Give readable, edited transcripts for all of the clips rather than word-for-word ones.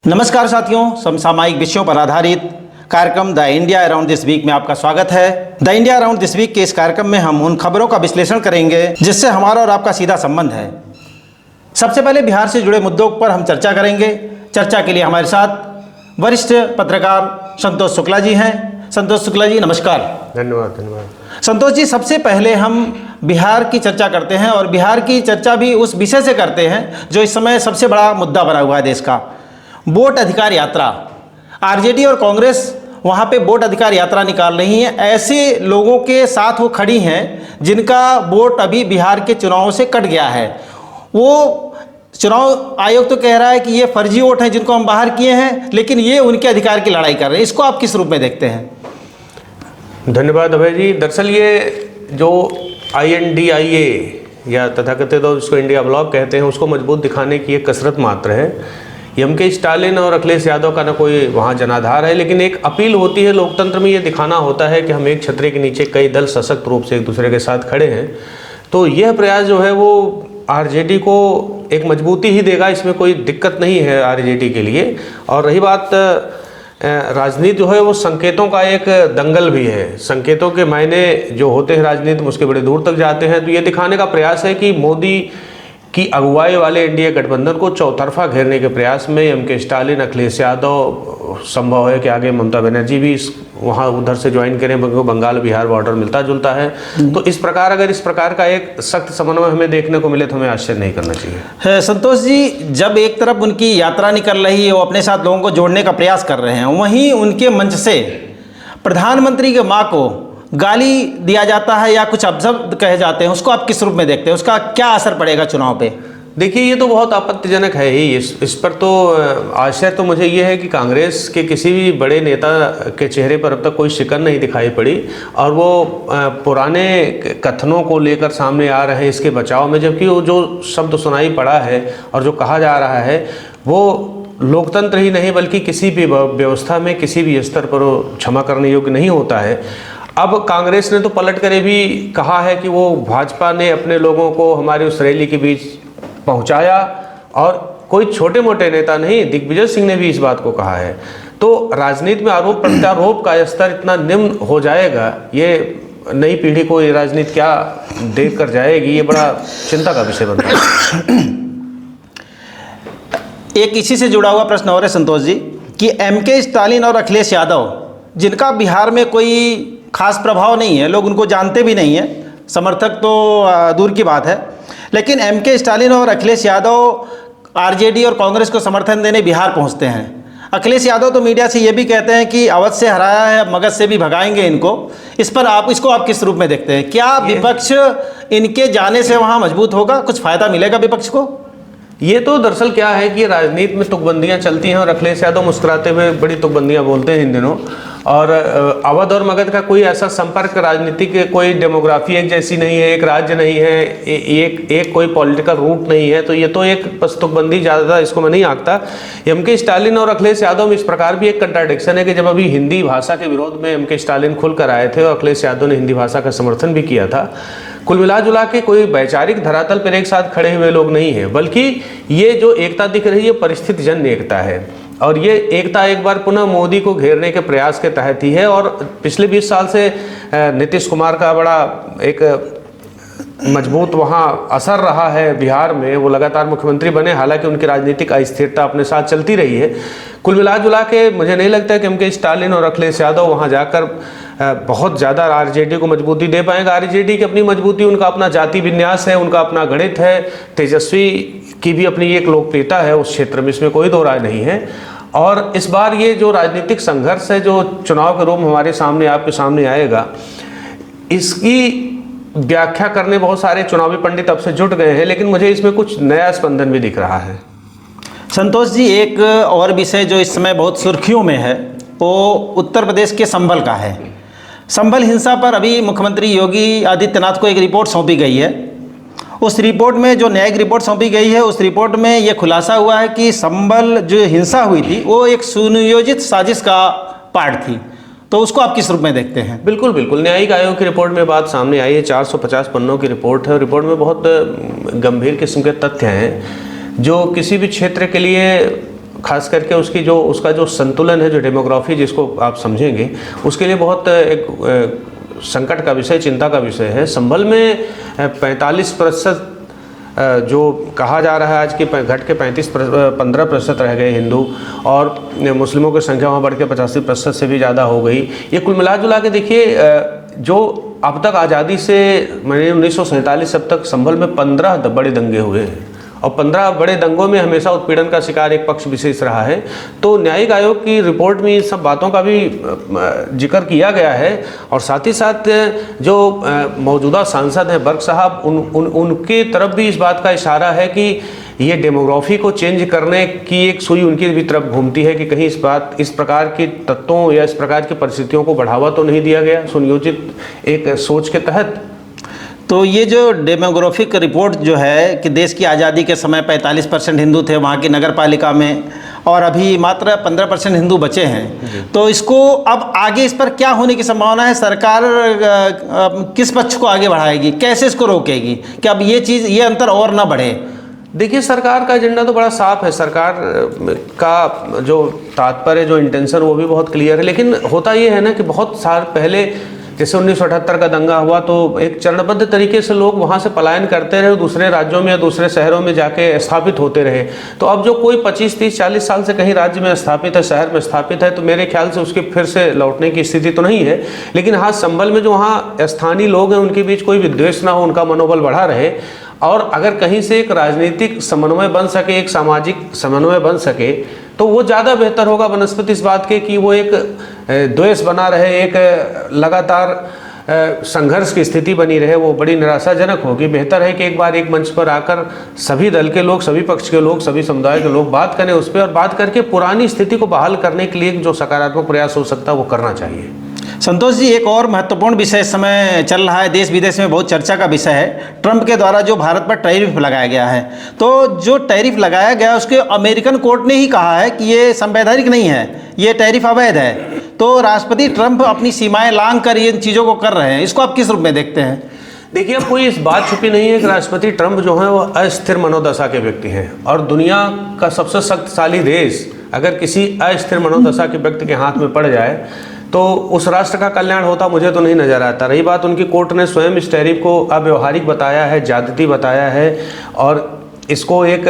नमस्कार साथियों, समसामयिक विषयों पर आधारित कार्यक्रम the India around this week में आपका स्वागत है। The India around this week के इस कार्यक्रम में हम उन खबरों का विश्लेषण करेंगे जिससे हमारा और आपका सीधा संबंध है। सबसे पहले बिहार से जुड़े मुद्दों पर हम चर्चा करेंगे। चर्चा के लिए हमारे साथ वरिष्ठ पत्रकार संतोष शुक्ला जी हैं। संतोष शुक्ला जी नमस्कार। धन्यवाद। संतोष जी, सबसे पहले हम बिहार की चर्चा करते हैं और बिहार की चर्चा भी उस विषय से करते हैं जो इस समय सबसे बड़ा मुद्दा बना हुआ है देश का, वोट अधिकार यात्रा। आरजेडी और कांग्रेस वहाँ पे वोट अधिकार यात्रा निकाल रही हैं। ऐसे लोगों के साथ वो खड़ी हैं जिनका वोट अभी बिहार के चुनावों से कट गया है। वो चुनाव आयोग तो कह रहा है कि ये फर्जी वोट हैं जिनको हम बाहर किए हैं, लेकिन ये उनके अधिकार की लड़ाई कर रहे हैं। इसको आप किस रूप में देखते हैं? धन्यवाद अभय जी। दरअसल ये जो INDIA या तथाकथित जिसको इंडिया ब्लॉक कहते हैं उसको मजबूत दिखाने की एक कसरत मात्र है। MK स्टालिन और अखिलेश यादव का ना कोई वहाँ जनाधार है, लेकिन एक अपील होती है लोकतंत्र में, ये दिखाना होता है कि हम एक छतरी के नीचे कई दल सशक्त रूप से एक दूसरे के साथ खड़े हैं। तो यह प्रयास जो है वो RJD को एक मजबूती ही देगा, इसमें कोई दिक्कत नहीं है RJD के लिए। और रही बात राजनीति जो है वो संकेतों का एक दंगल भी है। संकेतों के मायने जो होते हैं राजनीति में उसके बड़े दूर तक जाते हैं। तो ये दिखाने का प्रयास है कि मोदी की अगुवाई वाले एनडीए गठबंधन को चौतरफा घेरने के प्रयास में MK स्टालिन, अखिलेश यादव, संभव है कि आगे ममता बनर्जी भी वहाँ उधर से ज्वाइन करें, बंगाल बिहार बॉर्डर मिलता जुलता है। तो इस प्रकार अगर इस प्रकार का एक सख्त समन्वय हमें देखने को मिले तो हमें आश्चर्य नहीं करना चाहिए। संतोष जी, जब एक तरफ उनकी यात्रा निकल रही है, वो अपने साथ लोगों को जोड़ने का प्रयास कर रहे हैं, वहीं उनके मंच से प्रधानमंत्री के माँ को गाली दिया जाता है या कुछ अपशब्द कहे जाते हैं, उसको आप किस रूप में देखते हैं? उसका क्या असर पड़ेगा चुनाव पे? देखिए, ये तो बहुत आपत्तिजनक है ही। इस पर तो आश्चर्य तो मुझे ये है कि कांग्रेस के किसी भी बड़े नेता के चेहरे पर अब तक कोई शिकन नहीं दिखाई पड़ी और वो पुराने कथनों को लेकर सामने आ रहे हैं इसके बचाव में, जबकि वो जो शब्द सुनाई पड़ा है और जो कहा जा रहा है वो लोकतंत्र ही नहीं बल्कि किसी भी व्यवस्था में किसी भी स्तर पर वो क्षमा करने योग्य नहीं होता है। अब कांग्रेस ने तो पलट कर भी कहा है कि वो भाजपा ने अपने लोगों को हमारी उस रैली के बीच पहुंचाया, और कोई छोटे मोटे नेता नहीं, दिग्विजय सिंह ने भी इस बात को कहा है। तो राजनीति में आरोप प्रत्यारोप का स्तर इतना निम्न हो जाएगा, ये नई पीढ़ी को ये राजनीति क्या देख कर जाएगी, ये बड़ा चिंता का विषय बनता है। एक इसी से जुड़ा हुआ प्रश्न और है संतोष जी कि MK स्टालिन और अखिलेश यादव, जिनका बिहार में कोई खास प्रभाव नहीं है, लोग उनको जानते भी नहीं हैं, समर्थक तो दूर की बात है, लेकिन MK स्टालिन और अखिलेश यादव RJD और कांग्रेस को समर्थन देने बिहार पहुंचते हैं। अखिलेश यादव तो मीडिया से ये भी कहते हैं कि अवध से हराया है, मगध से भी भगाएंगे इनको। इस पर इसको आप किस रूप में देखते हैं? क्या विपक्ष इनके जाने से वहाँ मजबूत होगा? कुछ फायदा मिलेगा विपक्ष को? ये तो दरअसल क्या है कि राजनीति में तुकबंदियां चलती हैं और अखिलेश यादव मुस्कुराते हुए बड़ी तुकबंदियां बोलते हैं इन दिनों। और अवध और मगध का कोई ऐसा संपर्क राजनीति के, कोई डेमोग्राफी एक जैसी नहीं है, एक राज्य नहीं है, एक कोई पॉलिटिकल रूट नहीं है। तो ये तो एक बस तुकबंदी ज़्यादा इसको मैं नहीं आंकता। MK स्टालिन और अखिलेश यादव में इस प्रकार भी एक कंट्राडिक्शन है कि जब अभी हिंदी भाषा के विरोध में MK स्टालिन खुलकर आए थे और अखिलेश यादव ने हिंदी भाषा का समर्थन भी किया था। कुल मिला जुला के कोई वैचारिक धरातल पर एक साथ खड़े हुए लोग नहीं हैं, बल्कि ये जो एकता दिख रही है परिस्थिति जन्य एकता है। और ये एकता एक बार पुनः मोदी को घेरने के प्रयास के तहत ही है। और पिछले 20 साल से नीतीश कुमार का बड़ा एक मजबूत वहाँ असर रहा है बिहार में। वो लगातार मुख्यमंत्री बने, हालांकि उनकी राजनीतिक अस्थिरता अपने साथ चलती रही है। कुल मिला जुला के मुझे नहीं लगता है कि MK स्टालिन और अखिलेश यादव वहाँ जाकर बहुत ज़्यादा RJD को मजबूती दे पाएंगे। RJD की अपनी मजबूती, उनका अपना जाति विन्यास है, उनका अपना गणित है, तेजस्वी की भी अपनी एक लोकप्रियता है उस क्षेत्र में, इसमें कोई दो राय नहीं है। और इस बार ये जो राजनीतिक संघर्ष है जो चुनाव के रूप में हमारे सामने आपके सामने आएगा, इसकी व्याख्या करने बहुत सारे चुनावी पंडित अब से जुट गए हैं, लेकिन मुझे इसमें कुछ नया स्पंदन भी दिख रहा है। संतोष जी, एक और विषय जो इस समय बहुत सुर्खियों में है वो उत्तर प्रदेश के संभल का है। संभल हिंसा पर अभी मुख्यमंत्री योगी आदित्यनाथ को एक रिपोर्ट सौंपी गई है। उस रिपोर्ट में जो न्यायिक रिपोर्ट सौंपी गई है, उस रिपोर्ट में ये खुलासा हुआ है कि संभल जो हिंसा हुई थी वो एक सुनियोजित साजिश का पार्ट थी। तो उसको आप किस रूप में देखते हैं? बिल्कुल बिल्कुल, न्यायिक आयोग की रिपोर्ट में बात सामने आई है। 450 पन्नों की रिपोर्ट है। रिपोर्ट में बहुत गंभीर किस्म के तथ्य हैं जो किसी भी क्षेत्र के लिए खास करके उसका जो संतुलन है, जो डेमोग्राफी जिसको आप समझेंगे, उसके लिए बहुत एक संकट का विषय, चिंता का विषय है। संभल में 45% जो कहा जा रहा है आज के घट के 15% रह गए हिंदू, और मुस्लिमों की संख्या वहाँ बढ़ के 85% से भी ज़्यादा हो गई। ये कुल मिला जुला के देखिए, जो अब तक आज़ादी से मैंने 1947 अब तक संभल में 15 बड़े दंगे हुए हैं, और 15 बड़े दंगों में हमेशा उत्पीड़न का शिकार एक पक्ष विशेष रहा है। तो न्यायिक आयोग की रिपोर्ट में इन सब बातों का भी जिक्र किया गया है, और साथ ही साथ जो मौजूदा सांसद हैं बर्क साहब, उनके तरफ भी इस बात का इशारा है कि ये डेमोग्राफी को चेंज करने की एक सुई उनकी भी तरफ घूमती है कि कहीं इस प्रकार के तत्वों या इस प्रकार की परिस्थितियों को बढ़ावा तो नहीं दिया गया सुनियोजित एक सोच के तहत। तो ये जो डेमोग्राफिक रिपोर्ट जो है कि देश की आज़ादी के समय 45% हिंदू थे वहाँ की नगर पालिका में, और अभी मात्र 15% हिंदू बचे हैं, तो इसको अब आगे इस पर क्या होने की संभावना है? सरकार किस पक्ष को आगे बढ़ाएगी, कैसे इसको रोकेगी कि अब ये अंतर और ना बढ़े? देखिए, सरकार का एजेंडा तो बड़ा साफ है, सरकार का जो तात्पर्य, जो इंटेंशन, वो भी बहुत क्लियर है। लेकिन होता ये है ना कि बहुत साल पहले जैसे 1978 का दंगा हुआ, तो एक चरणबद्ध तरीके से लोग वहाँ से पलायन करते रहे, दूसरे राज्यों में या दूसरे शहरों में जाके स्थापित होते रहे। तो अब जो कोई 25, 30, 40 साल से कहीं राज्य में स्थापित है, शहर में स्थापित है, तो मेरे ख्याल से उसके फिर से लौटने की स्थिति तो नहीं है। लेकिन हाँ, संभल में जो वहाँ स्थानीय लोग हैं उनके बीच कोई विद्वेष ना हो, उनका मनोबल बढ़ा रहे, और अगर कहीं से एक राजनीतिक समन्वय बन सके, एक सामाजिक समन्वय बन सके, तो वो ज़्यादा बेहतर होगा बनस्पति इस बात के कि वो एक द्वेष बना रहे, एक लगातार संघर्ष की स्थिति बनी रहे, वो बड़ी निराशाजनक होगी। बेहतर है कि एक बार एक मंच पर आकर सभी दल के लोग, सभी पक्ष के लोग, सभी समुदाय के लोग बात करें उस पर, और बात करके पुरानी स्थिति को बहाल करने के लिए जो सकारात्मक प्रयास हो सकता है वो करना चाहिए। संतोष जी, एक और महत्वपूर्ण विषय इस समय चल रहा है, देश विदेश में बहुत चर्चा का विषय है। ट्रंप के द्वारा जो भारत पर टैरिफ लगाया गया है, तो जो टैरिफ लगाया गया उसके अमेरिकन कोर्ट ने ही कहा है कि ये संवैधानिक नहीं है, ये टैरिफ अवैध है। तो राष्ट्रपति ट्रंप अपनी सीमाएं लांघ कर इन चीज़ों को कर रहे हैं, इसको आप किस रूप में देखते हैं? देखिए, अब कोई इस बात छुपी नहीं है कि राष्ट्रपति ट्रंप जो है वो अस्थिर मनोदशा के व्यक्ति हैं, और दुनिया का सबसे शक्तिशाली देश अगर किसी अस्थिर मनोदशा के व्यक्ति के हाथ में पड़ जाए तो उस राष्ट्र का कल्याण होता मुझे तो नहीं नज़र आता। रही बात, उनकी कोर्ट ने स्वयं इस टैरिफ को अव्यवहारिक बताया है, ज्यादती बताया है, और इसको एक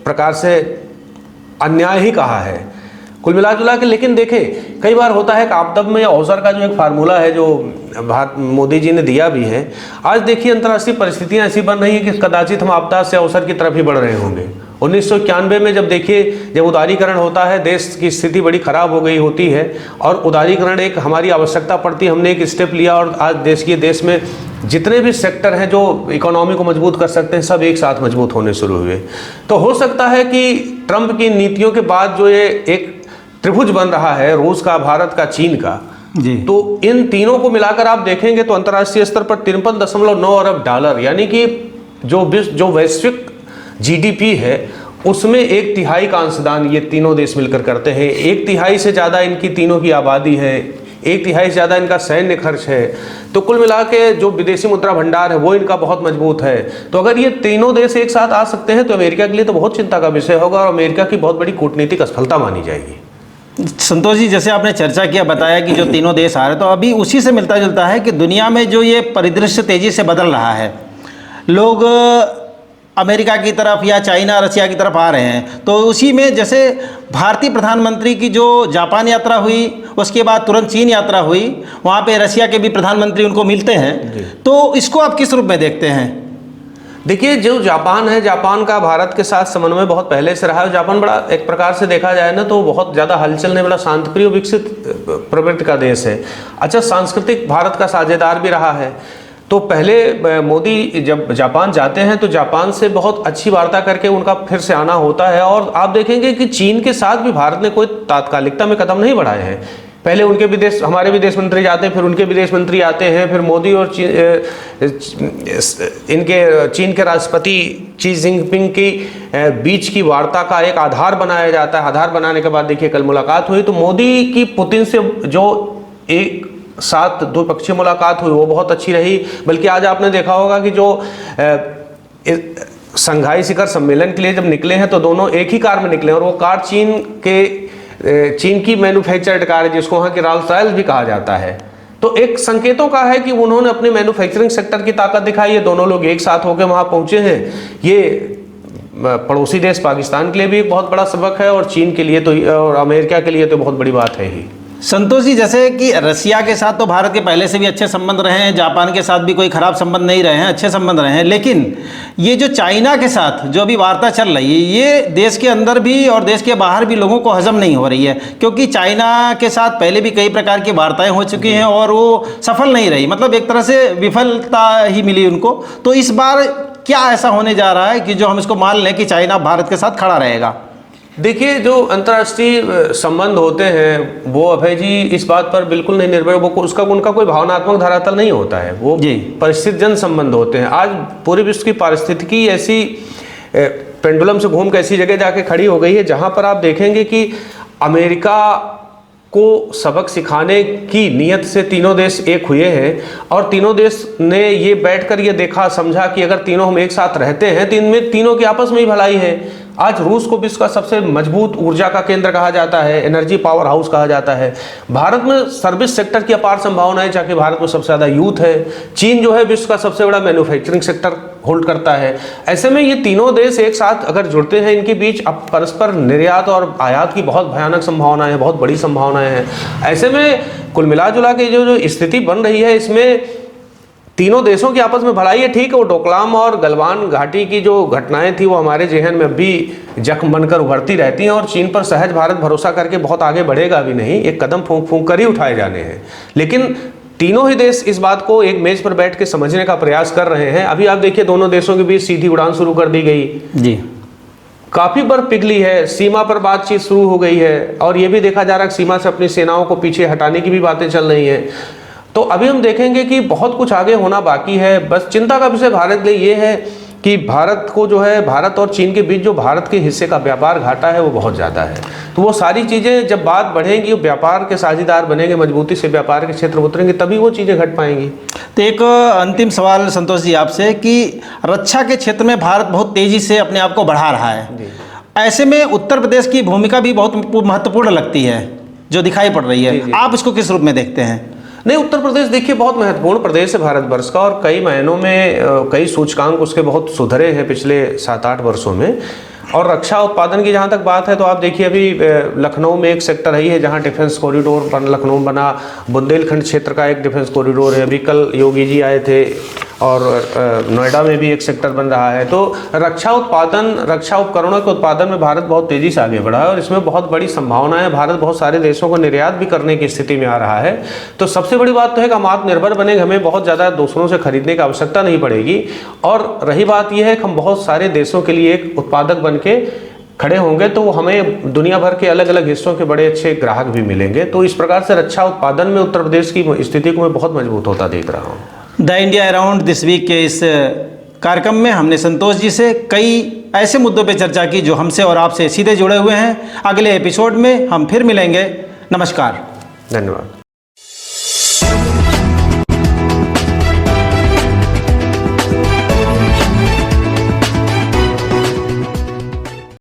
प्रकार से अन्याय ही कहा है कुल मिला जुला के। लेकिन देखें, कई बार होता है कि आपदा में अवसर का जो एक फार्मूला है, जो मोदी जी ने दिया भी है, आज देखिए अंतर्राष्ट्रीय परिस्थितियां ऐसी बन रही हैं कि कदाचित हम आपदा से अवसर की तरफ ही बढ़ रहे होंगे। 1991 में जब देखिए, जब उदारीकरण होता है, देश की स्थिति बड़ी खराब हो गई होती है, और उदारीकरण एक हमारी आवश्यकता पड़ती है, हमने एक स्टेप लिया, और आज देश में जितने भी सेक्टर हैं जो इकोनॉमी को मजबूत कर सकते हैं, सब एक साथ मजबूत होने शुरू हुए। तो हो सकता है कि ट्रंप की नीतियों के बाद जो ये एक त्रिभुज बन रहा है, रूस का, भारत का, चीन का जी, तो इन तीनों को मिलाकर आप देखेंगे तो अंतर्राष्ट्रीय स्तर पर 53.9 अरब डॉलर, यानी कि जो वैश्विक जीडीपी है उसमें 1/3 का अंशदान ये तीनों देश मिलकर करते हैं। 1/3 से ज़्यादा इनकी तीनों की आबादी है, 1/3 से ज़्यादा इनका सैन्य खर्च है। तो कुल मिला के जो विदेशी मुद्रा भंडार है वो इनका बहुत मजबूत है। तो अगर ये तीनों देश एक साथ आ सकते हैं तो अमेरिका के लिए तो बहुत चिंता का विषय होगा, और अमेरिका की बहुत बड़ी कूटनीतिक असफलता मानी जाएगी। संतोष जी, जैसे आपने चर्चा किया, बताया कि जो तीनों देश आ रहे, तो अभी उसी से मिलता जुलता है कि दुनिया में जो ये परिदृश्य तेज़ी से बदल रहा है, लोग अमेरिका की तरफ या चाइना, रशिया की तरफ आ रहे हैं। तो उसी में जैसे भारतीय प्रधानमंत्री की जो जापान यात्रा हुई, उसके बाद तुरंत चीन यात्रा हुई, वहाँ पे रशिया के भी प्रधानमंत्री उनको मिलते हैं, तो इसको आप किस रूप में देखते हैं? देखिए, जो जापान है, जापान का भारत के साथ समन्वय बहुत पहले से रहा है। जापान बड़ा, एक प्रकार से देखा जाए ना, तो बहुत ज़्यादा हलचल नहीं, बड़ा शांतिप्रिय विकसित प्रवृत्ति का देश है। अच्छा, सांस्कृतिक भारत का साझेदार भी रहा है। तो पहले मोदी जब जापान जाते हैं तो जापान से बहुत अच्छी वार्ता करके उनका फिर से आना होता है, और आप देखेंगे कि चीन के साथ भी भारत ने कोई तात्कालिकता में कदम नहीं बढ़ाए हैं। पहले उनके विदेश, हमारे विदेश मंत्री जाते हैं, फिर उनके विदेश मंत्री आते हैं, फिर मोदी और इनके चीन के राष्ट्रपति शी जिनपिंग की बीच की वार्ता का एक आधार बनाया जाता है। आधार बनाने के बाद देखिए कल मुलाकात हुई, तो मोदी की पुतिन से जो एक साथ द्विपक्षीय मुलाकात हुई वो बहुत अच्छी रही। बल्कि आज आपने देखा होगा कि जो संघाई शिखर सम्मेलन के लिए जब निकले हैं तो दोनों एक ही कार में निकले और वो कार चीन की मैन्युफैक्चर्ड कार है, जिसको वहाँ की रॉल्स रॉयल्स भी कहा जाता है। तो एक संकेतों का है कि उन्होंने अपने मैन्युफैक्चरिंग सेक्टर की ताकत दिखाई है। दोनों लोग एक साथ होकर वहाँ पहुँचे हैं। ये पड़ोसी देश पाकिस्तान के लिए भी एक बहुत बड़ा सबक है और चीन के लिए तो और अमेरिका के लिए तो बहुत बड़ी बात है ही। संतोष जी, जैसे कि रसिया के साथ तो भारत के पहले से भी अच्छे संबंध रहे हैं, जापान के साथ भी कोई खराब संबंध नहीं रहे हैं, अच्छे संबंध रहे हैं, लेकिन ये जो चाइना के साथ जो अभी वार्ता चल रही है, ये देश के अंदर भी और देश के बाहर भी लोगों को हजम नहीं हो रही है, क्योंकि चाइना के साथ पहले भी कई प्रकार की वार्ताएं हो चुकी हैं और वो सफल नहीं रही, मतलब एक तरह से विफलता ही मिली उनको। तो इस बार क्या ऐसा होने जा रहा है कि जो हम इसको मान लें कि चाइना भारत के साथ खड़ा रहेगा? देखिए, जो अंतर्राष्ट्रीय संबंध होते हैं वो अभय जी इस बात पर बिल्कुल नहीं निर्भर, वो उनका कोई भावनात्मक धरातल नहीं होता है, वो परिस्थिति जन संबंध होते हैं। आज पूरे विश्व की पारिस्थितिकी ऐसी पेंडुलम से घूम के ऐसी जगह जाके खड़ी हो गई है जहां पर आप देखेंगे कि अमेरिका को सबक सिखाने की नीयत से तीनों देश एक हुए हैं और तीनों देश ने ये बैठकर ये देखा समझा कि अगर तीनों हम एक साथ रहते हैं तो इनमें तीनों की आपस में ही भलाई है। आज रूस को विश्व का सबसे मजबूत ऊर्जा का केंद्र कहा जाता है, एनर्जी पावर हाउस कहा जाता है। भारत में सर्विस सेक्टर की अपार संभावना है, जाके भारत में सबसे ज़्यादा यूथ है। चीन जो है विश्व का सबसे बड़ा मैन्युफैक्चरिंग सेक्टर होल्ड करता है। ऐसे में ये तीनों देश एक साथ अगर जुड़ते हैं, इनके बीच अब परस्पर निर्यात और आयात की बहुत भयानक संभावनाएं हैं, बहुत बड़ी संभावनाएं हैं। ऐसे में कुल मिला जुला के जो स्थिति बन रही है, इसमें तीनों देशों की आपस में भलाई है। ठीक है, वो डोकलाम और गलवान घाटी की जो घटनाएं थी वो हमारे जहन में भी जख्म बनकर उभरती रहती हैं और चीन पर सहज भारत भरोसा करके बहुत आगे बढ़ेगा भी नहीं, एक कदम फूंक फूंक कर ही उठाए जाने हैं। लेकिन तीनों ही देश इस बात को एक मेज पर बैठ के समझने का प्रयास कर रहे हैं। अभी आप देखिए, दोनों देशों के बीच सीधी उड़ान शुरू कर दी गई जी, काफी बर्फ पिघली है, सीमा पर बातचीत शुरू हो गई है और ये भी देखा जा रहा है कि सीमा से अपनी सेनाओं को पीछे हटाने की भी बातें चल रही हैं। तो अभी हम देखेंगे कि बहुत कुछ आगे होना बाकी है। बस चिंता का विषय भारत के लिए ये है कि भारत को जो है, भारत और चीन के बीच जो भारत के हिस्से का व्यापार घाटा है वो बहुत ज़्यादा है। तो वो सारी चीज़ें जब बात बढ़ेंगी, व्यापार के साझेदार बनेंगे, मजबूती से व्यापार के क्षेत्र उतरेंगे, तभी वो चीज़ें घट पाएंगी। तो एक अंतिम सवाल संतोष जी आपसे कि रक्षा के क्षेत्र में भारत बहुत तेज़ी से अपने आप को बढ़ा रहा है, ऐसे में उत्तर प्रदेश की भूमिका भी बहुत महत्वपूर्ण लगती है जो दिखाई पड़ रही है। आप इसको किस रूप में देखते हैं? नहीं, उत्तर प्रदेश देखिए बहुत महत्वपूर्ण प्रदेश है भारतवर्ष का और कई महीनों में कई सूचकांक उसके बहुत सुधरे हैं पिछले 7-8 वर्षों में। और रक्षा उत्पादन की जहाँ तक बात है तो आप देखिए, अभी लखनऊ में एक सेक्टर है जहाँ डिफेंस कॉरिडोर लखनऊ बना, बुंदेलखंड क्षेत्र का एक डिफेंस कॉरिडोर है। अभी कल योगी जी आए थे और नोएडा में भी एक सेक्टर बन रहा है। तो रक्षा उत्पादन, रक्षा उपकरणों के उत्पादन में भारत बहुत तेज़ी से आगे बढ़ा है और इसमें बहुत बड़ी संभावना है। भारत बहुत सारे देशों को निर्यात भी करने की स्थिति में आ रहा है। तो सबसे बड़ी बात तो है कि हम आत्मनिर्भर बनेंगे, हमें बहुत ज़्यादा दूसरों से खरीदने की आवश्यकता नहीं पड़ेगी। और रही बात यह है कि हम बहुत सारे देशों के लिए एक उत्पादक बन के खड़े होंगे तो हमें दुनिया भर के अलग अलग हिस्सों के बड़े अच्छे ग्राहक भी मिलेंगे। तो इस प्रकार से रक्षा उत्पादन में उत्तर प्रदेश की स्थिति को मैं बहुत मजबूत होता देख रहा हूँ। The India around this week के इस कार्यक्रम में हमने संतोष जी से कई ऐसे मुद्दों पर चर्चा की जो हमसे और आपसे सीधे जुड़े हुए हैं। अगले एपिसोड में हम फिर मिलेंगे। नमस्कार। धन्यवाद।